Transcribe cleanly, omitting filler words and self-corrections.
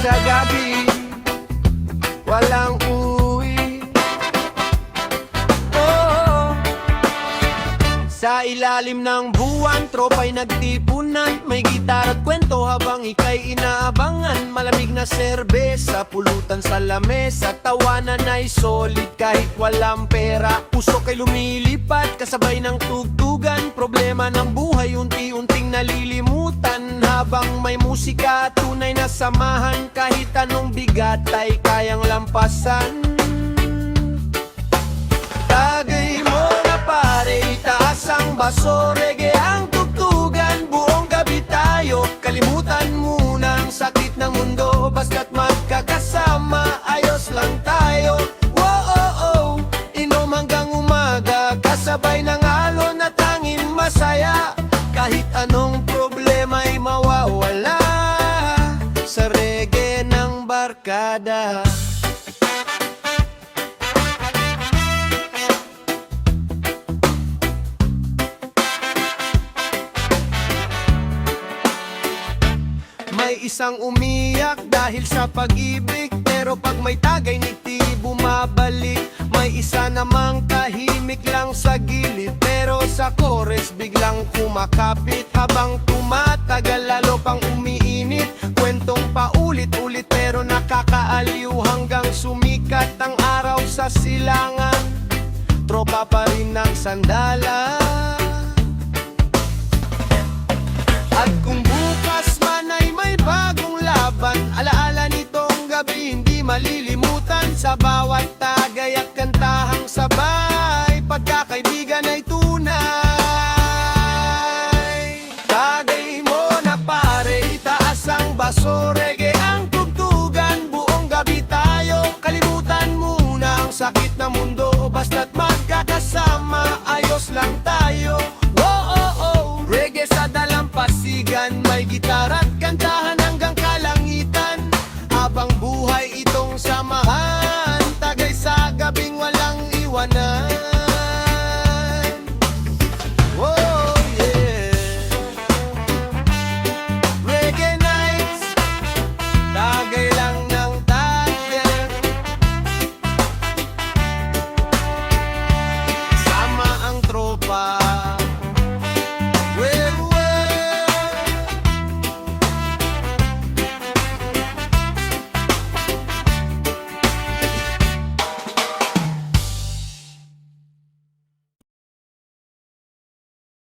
sa gabi, walang uwi. Oh, sa ilalim ng buwan, tropa'y nagtipunan. May gitara at kwento habang ika'y inaabangan. Malamig na serbesa, pulutan sa lamesa. Tawanan ay solid kahit walang pera. Puso kay lumilipat, kasabay ng tugtugan. Problema ng buhay, unti-unting nalilimutan. Habang may musika, tunay na samahan. Kahit anong bigat ay kayang lampasan. Tagay mo na pare, itaas ang baso. Reggae ang tugtugan, buong gabi tayo. Kalimutan muna ang sakit ng mundo. Basta't magkakasama, ayos lang tayo. Wow, oh, oh. Inom hanggang umaga, kasabay ng alon at tanging masaya. Kahit anong problema ay mawawala sa reggae ng barkada. May isang umiyak dahil sa pag-ibig, pero pag may tagay ngiti bumabalik. May isa namang tahimik lang sa gilid, pero sa chorus biglang kumakapit. Habang tumatagal lalo pang umiinit, kwentong paulit-ulit pero nakakaaliw. Hanggang sumikat ang araw sa silangan, tropa pa rin ang sandalan. At kung bukas man ay may bagong laban, alaala nitong gabi hindi malilimutan. Sa bawat tagay at kantahang sabay, pagkakaibigan ay tunay. Tagay mo na pare, itaas ang baso. Reggae ang tugtugan, buong gabi tayo. Kalimutan muna ang sakit na mundo. Basta't magkakasama, ayos lang tayo. Reggae sa dalampasigan, may gitara at kantahan hanggang kalangitan. Habang buhay itong samahan, tagay sa gabing walang iwanan.